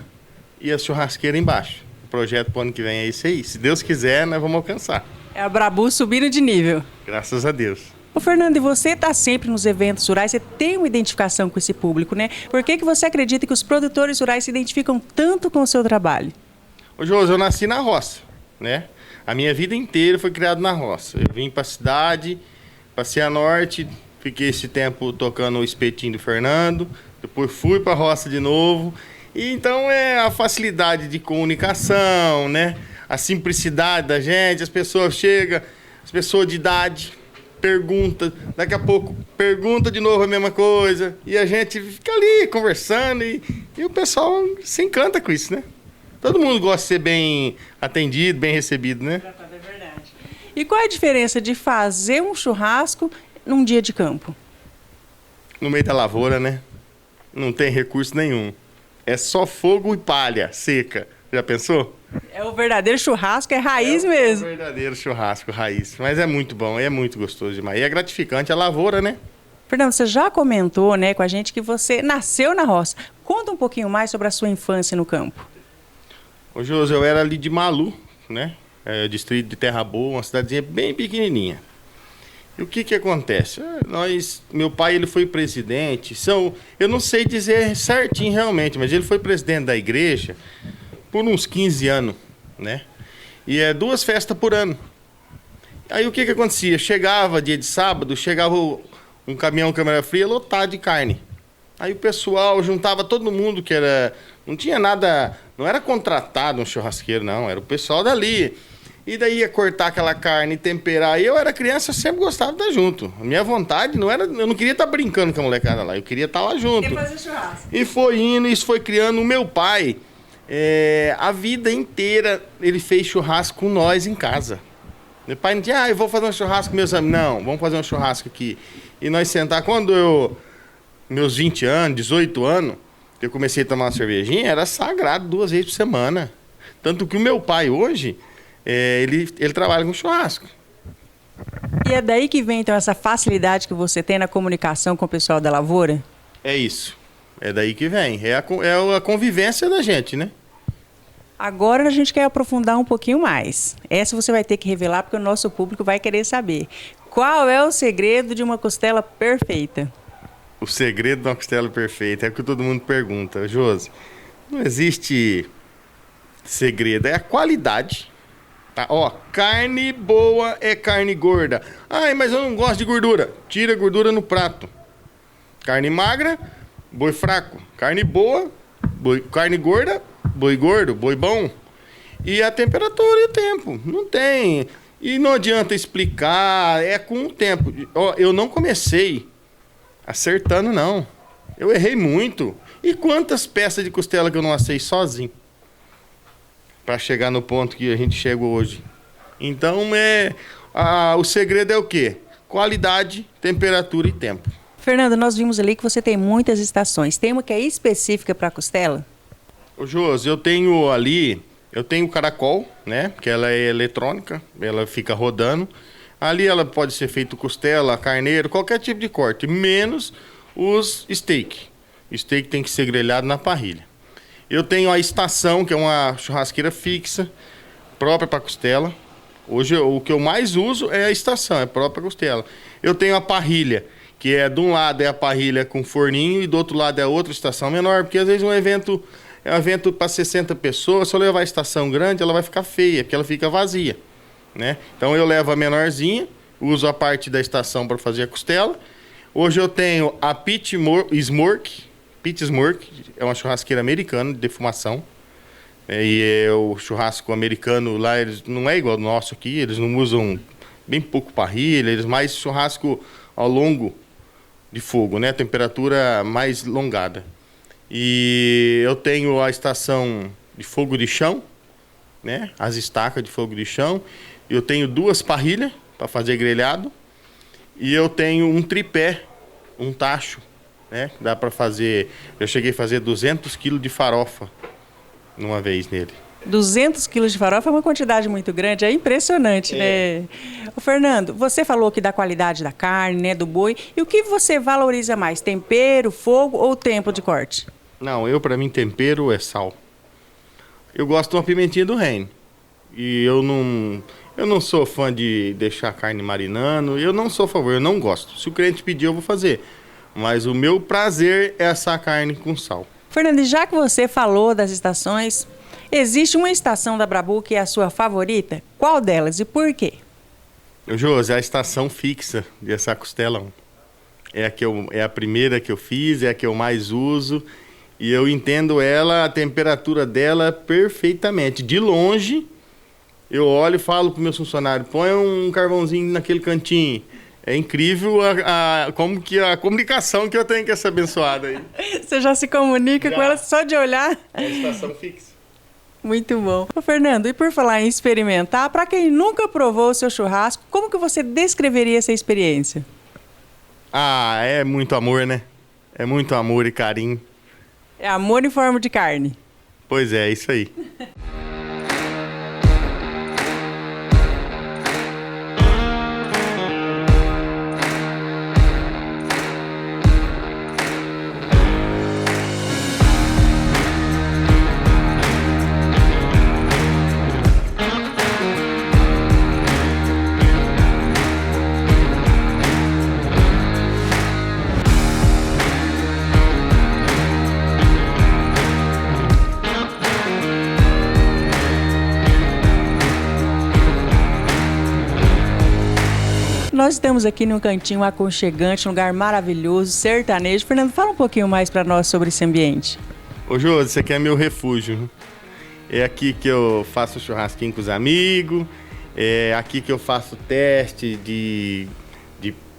e a churrasqueira embaixo. O projeto para o ano que vem é isso aí. Se Deus quiser, nós vamos alcançar. É a Brabu subindo de nível. Graças a Deus. Ô, Fernando, e você está sempre nos eventos rurais, você tem uma identificação com esse público, né? Por que você acredita que os produtores rurais se identificam tanto com o seu trabalho? Ô, José, eu nasci na roça, né? A minha vida inteira foi criada na roça. Eu vim para a cidade, passei a norte, fiquei esse tempo tocando o espetinho do Fernando, depois fui para a roça de novo. E então é a facilidade de comunicação, né? A simplicidade da gente, as pessoas chegam, as pessoas de idade pergunta, daqui a pouco pergunta de novo a mesma coisa, e a gente fica ali conversando e o pessoal se encanta com isso, né? Todo mundo gosta de ser bem atendido, bem recebido, né? É verdade. E qual é a diferença de fazer um churrasco num dia de campo? No meio da lavoura, né? Não tem recurso nenhum. É só fogo e palha seca. Já pensou? É o verdadeiro churrasco, é raiz mesmo. É o verdadeiro churrasco, raiz. Mas é muito bom, é muito gostoso demais. E é gratificante a lavoura, né? Fernando, você já comentou, né, com a gente que você nasceu na roça. Conta um pouquinho mais sobre a sua infância no campo. Ô, José, eu era ali de Malu, né? Distrito de Terra Boa, uma cidadezinha bem pequenininha. E o que acontece? Meu pai, ele foi presidente, eu não sei dizer certinho realmente, mas ele foi presidente da igreja por uns 15 anos, né? E 2 festas por ano. Aí o que acontecia? Chegava dia de sábado, chegava um caminhão câmera fria lotado de carne. Aí o pessoal juntava todo mundo que era... Não tinha nada... Não era contratado um churrasqueiro, não. Era o pessoal dali. E daí ia cortar aquela carne, temperar. E eu era criança, eu sempre gostava de estar junto. A minha vontade não era... Eu não queria estar brincando com a molecada lá. Eu queria estar lá junto. Queria fazer churrasco. E foi indo, isso foi criando. O meu pai... a vida inteira ele fez churrasco com nós em casa. Meu pai não tinha, eu vou fazer um churrasco com meus amigos. Não, vamos fazer um churrasco aqui. E nós sentar, meus 20 anos, 18 anos, eu comecei a tomar uma cervejinha, era sagrado 2 vezes por semana. Tanto que o meu pai hoje, ele trabalha com churrasco. E é daí que vem então essa facilidade que você tem na comunicação com o pessoal da lavoura? É isso. É daí que vem. É a convivência da gente, né? Agora a gente quer aprofundar um pouquinho mais. Essa você vai ter que revelar porque o nosso público vai querer saber. Qual é o segredo de uma costela perfeita? O segredo de uma costela perfeita é o que todo mundo pergunta. Josi, não existe segredo, é a qualidade. Tá? Ó, carne boa é carne gorda. Ai, mas eu não gosto de gordura. Tira a gordura no prato. Carne magra... Boi fraco, carne boa, carne gorda, boi gordo, boi bom. E a temperatura e o tempo, não tem. E não adianta explicar, é com o tempo. Eu não comecei acertando, não. Eu errei muito. E quantas peças de costela que eu não assei sozinho? Para chegar no ponto que a gente chega hoje. Então, o segredo é o quê? Qualidade, temperatura e tempo. Fernando, nós vimos ali que você tem muitas estações. Tem uma que é específica para costela? Ô Josi, eu tenho o caracol, né? Que ela é eletrônica, ela fica rodando. Ali ela pode ser feito costela, carneiro, qualquer tipo de corte, menos os steak. O steak tem que ser grelhado na parrilha. Eu tenho a estação, que é uma churrasqueira fixa, própria para costela. Hoje o que eu mais uso é a estação, é própria para costela. Eu tenho a parrilha, que é de um lado é a parrilha com forninho e do outro lado é outra estação menor, porque às vezes é um evento para 60 pessoas, se eu levar a estação grande, ela vai ficar feia, porque ela fica vazia, né? Então eu levo a menorzinha, uso a parte da estação para fazer a costela. Hoje eu tenho a Pit Smoke, é uma churrasqueira americana de defumação. E o churrasco americano lá, eles não é igual ao nosso aqui, eles não usam bem pouco parrilha, eles mais churrasco ao longo de fogo, né? Temperatura mais longada. E eu tenho a estação de fogo de chão, né? As estacas de fogo de chão. Eu tenho 2 parrilhas para fazer grelhado. E eu tenho um tripé, um tacho, né? Dá para fazer. Eu cheguei a fazer 200 kg de farofa numa vez nele. 200 quilos de farofa é uma quantidade muito grande, é impressionante, né? Ô, Fernando, você falou aqui da qualidade da carne, né, do boi. E o que você valoriza mais, tempero, fogo ou tempo de corte? Não, para mim, tempero é sal. Eu gosto de uma pimentinha do reino. E eu não sou fã de deixar a carne marinando. Eu não sou a favor, eu não gosto. Se o cliente pedir, eu vou fazer. Mas o meu prazer é assar a carne com sal. Fernando, já que você falou das estações, existe uma estação da Brabu que é a sua favorita? Qual delas e por quê? Josi, a estação fixa de assar costela é a primeira que eu fiz, é a que eu mais uso. E eu entendo ela, a temperatura dela perfeitamente. De longe, eu olho e falo para o meu funcionário, põe um carvãozinho naquele cantinho. É incrível como que a comunicação que eu tenho com essa abençoada aí. Você já se comunica com ela só de olhar? É a estação fixa. Muito bom. Ô, Fernando, e por falar em experimentar, para quem nunca provou o seu churrasco, como que você descreveria essa experiência? É muito amor, né? É muito amor e carinho. É amor em forma de carne. Pois é, isso aí. Nós estamos aqui num cantinho aconchegante, um lugar maravilhoso, sertanejo. Fernando, fala um pouquinho mais para nós sobre esse ambiente. Ô, Josi, isso aqui é meu refúgio. É aqui que eu faço churrasquinho com os amigos, é aqui que eu faço teste de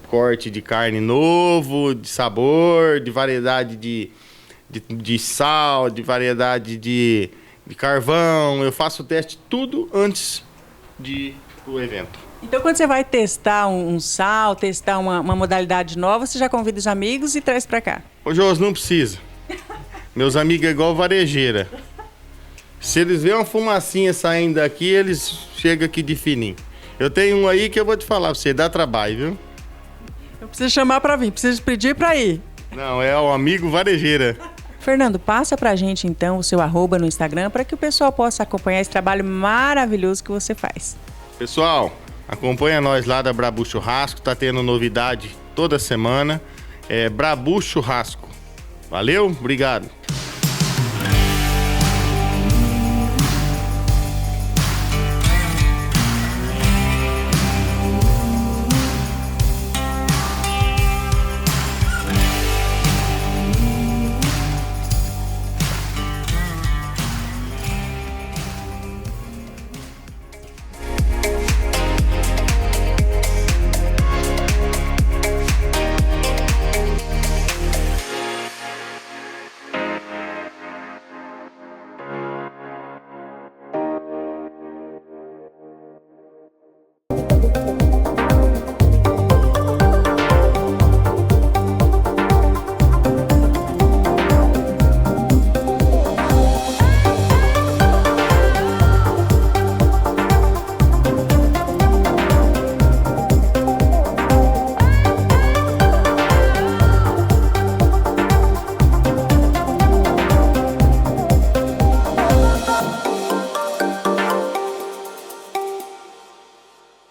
corte de carne novo, de sabor, de variedade de sal, de variedade de carvão. Eu faço teste tudo antes do evento. Então, quando você vai testar um sal, testar uma modalidade nova, você já convida os amigos e traz para cá? Ô, Josi, não precisa. Meus amigos é igual varejeira. Se eles verem uma fumacinha saindo daqui, eles chegam aqui de fininho. Eu tenho um aí que eu vou te falar pra você, dá trabalho, viu? Eu preciso chamar para vir, preciso pedir para ir. Não, é o amigo varejeira. Fernando, passa pra gente então o seu @ no Instagram para que o pessoal possa acompanhar esse trabalho maravilhoso que você faz. Pessoal, acompanha nós lá da Brabu Churrasco, tá tendo novidade toda semana. É Brabu Churrasco. Valeu, obrigado.